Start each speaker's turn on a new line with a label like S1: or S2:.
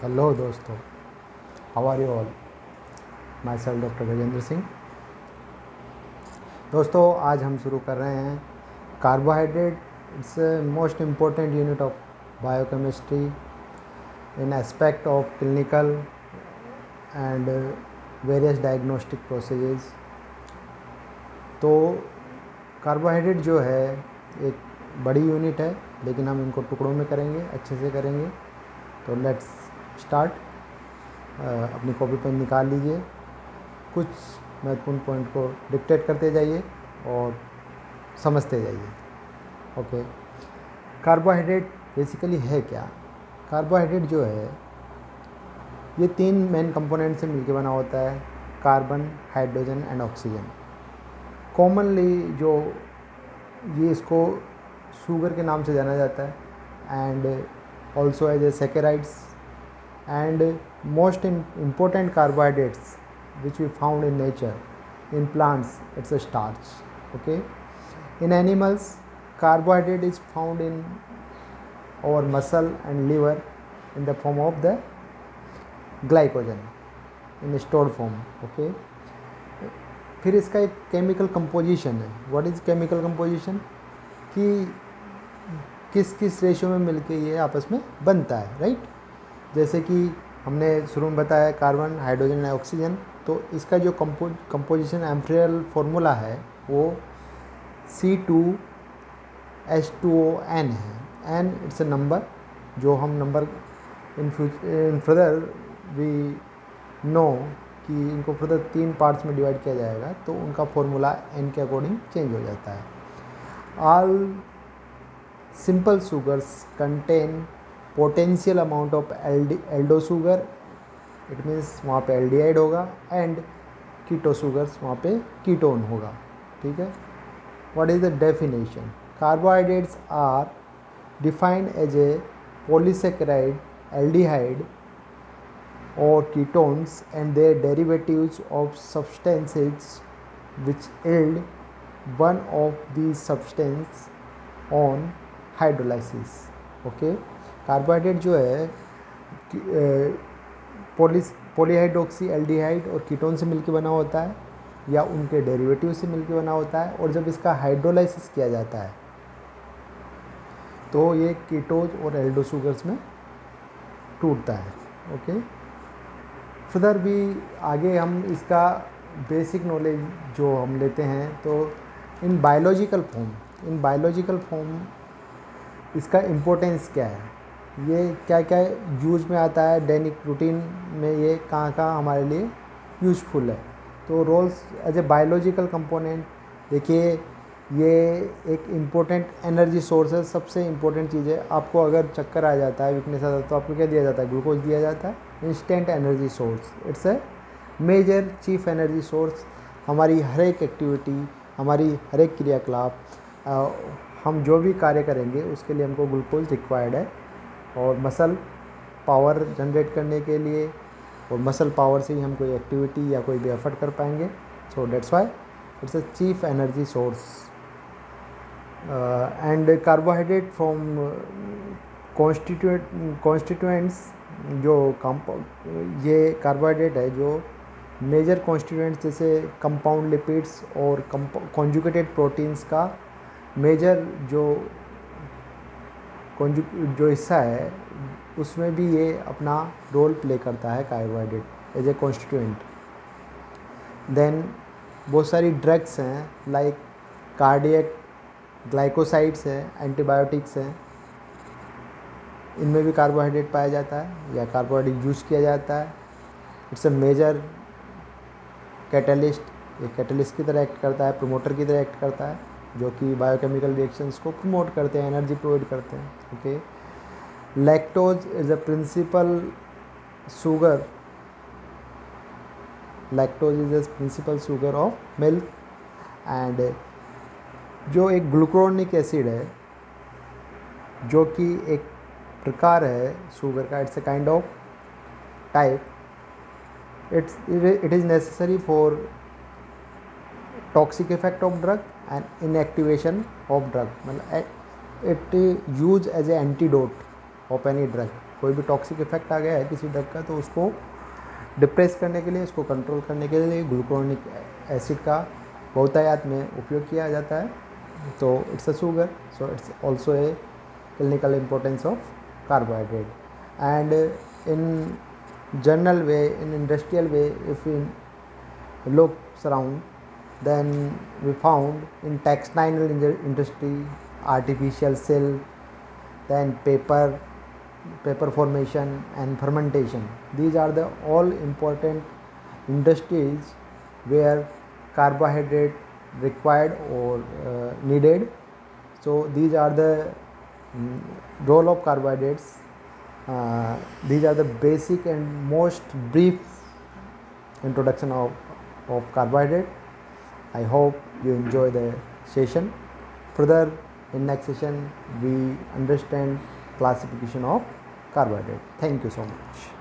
S1: Hello दोस्तों, how are you all. Myself doctor Gajendra Singh. दोस्तों, आज हम शुरू कर रहे हैं carbohydrate. It's most important unit of biochemistry in aspect of clinical and various diagnostic procedures. तो कार्बोहाइड्रेट जो है एक बड़ी यूनिट है, लेकिन हम इनको टुकड़ों में करेंगे, अच्छे से करेंगे। तो लेट्स स्टार्ट। अपनी कॉपी पेन निकाल लीजिए, कुछ महत्वपूर्ण पॉइंट को डिक्टेट करते जाइए और समझते जाइए। ओके, कार्बोहाइड्रेट बेसिकली है क्या? कार्बोहाइड्रेट जो है ये 3 मेन कंपोनेंट से मिलकर बना होता है: carbon, hydrogen and oxygen. Commonly जो ये इसको शुगर के नाम से जाना जाता है and also as a saccharides and most important carbohydrates which we found in nature. In plants it's a starch. Okay, in animals carbohydrate is found in our muscle and liver in the form of the glycogen in stored form. Okay, फिर इसका एक chemical composition है। What is chemical composition? कि किस किस ratio में मिलके ये आपस में बनता है, राइट? जैसे कि हमने शुरू में बताया कार्बन, हाइड्रोजन, ऑक्सीजन। तो इसका जो कंपोजिशन एम्पिरिकल फार्मूला है वो C2H2ON है। N इट्स अ नंबर, जो हम number in further we know कि इनको फर्दर 3 पार्ट्स में डिवाइड किया जाएगा, तो उनका फार्मूला N के अकॉर्डिंग चेंज हो जाता है। All simple sugars contain potential amount of Aldo sugar, it means वहाँ पे एल्डिहाइड होगा, एंड कीटो शुगर्स वहाँ पे कीटोन होगा। ठीक है। What is the definition? Carbohydrates are defined as a polysaccharide, aldehyde और ketones and their derivatives of substances which yield one of these substance on hydrolysis. Okay, carbohydrate जो है polyhydroxy, aldehyde और ketone से मिलकर बना होता है या उनके डेरिवेटिव से मिलकर बना होता है, और जब इसका हाइड्रोलाइसिस किया जाता है तो ये कीटोज और एल्डो शुगर्स में टूटता है। ओके, फर्दर भी आगे हम इसका बेसिक नॉलेज जो हम लेते हैं, तो इन बायोलॉजिकल फॉर्म इसका इम्पोर्टेंस क्या है, ये क्या क्या यूज में आता है, दैनिक रूटीन में ये कहाँ कहाँ हमारे लिए यूजफुल है। तो roles as a biological component, देखिए ये एक इम्पोर्टेंट एनर्जी सोर्स है। सबसे इम्पोर्टेंट चीज़ है, आपको अगर चक्कर आ जाता है, वीकनेस आता है, तो आपको क्या दिया जाता है? ग्लूकोज दिया जाता है, instant energy source. It's a major chief energy source. हमारी हर एक एक्टिविटी, हमारी हर एक क्रियाकलाप, हम जो भी कार्य करेंगे उसके लिए हमको ग्लूकोज रिक्वायर्ड है। और मसल पावर जनरेट करने के लिए, और मसल पावर से ही हम कोई एक्टिविटी या कोई भी एफर्ट कर पाएंगे। So that's why it's a chief energy source. And carbohydrate from constituents, जो ये कार्बोहाइड्रेट है जो मेजर कॉन्स्टिट्यूएंट्स जैसे कंपाउंड लिपिड्स और कॉन्जुगेटेड प्रोटीन्स का मेजर जो हिस्सा है, उसमें भी ये अपना रोल प्ले करता है carbohydrate as a constituent. Then बहुत सारी ड्रग्स हैं, लाइक कार्डियक ग्लाइकोसाइड्स हैं, एंटीबायोटिक्स हैं, इनमें भी कार्बोहाइड्रेट पाया जाता है या कार्बोहाइड्रेट यूज किया जाता है। इट्स अ मेजर कैटलिस्ट, ये कैटलिस्ट की तरह एक्ट करता है, प्रोमोटर की तरह एक्ट करता है, जो कि बायोकेमिकल रिएक्शंस को प्रमोट करते हैं, एनर्जी प्रोवाइड करते हैं। Okay, lactose is a principal sugar, lactose is a principal sugar of milk. And जो एक ग्लूकोनिक एसिड है, जो कि एक प्रकार है शुगर का, it's a kind of type, it is necessary for toxic effect of drug and inactivation of drug, मतलब it use as a antidote of any drug. कोई भी टॉक्सिक इफेक्ट आ गया है किसी ड्रग का तो उसको डिप्रेस करने के लिए, उसको कंट्रोल करने के लिए ग्लूकोनिक एसिड का बहुतायत में उपयोग किया जाता है। तो it's a sugar, so it's also a clinical importance of carbohydrate. And in general way, in industrial way, if we look around, then we found in textile industry, artificial silk, then paper formation and fermentation. These are the all important industries where carbohydrate required or needed. So these are the role of carbohydrates. These are the basic and most brief introduction of carbohydrate. I hope you enjoy the session. Further, in next session we understand classification of carbohydrate. Thank you so much.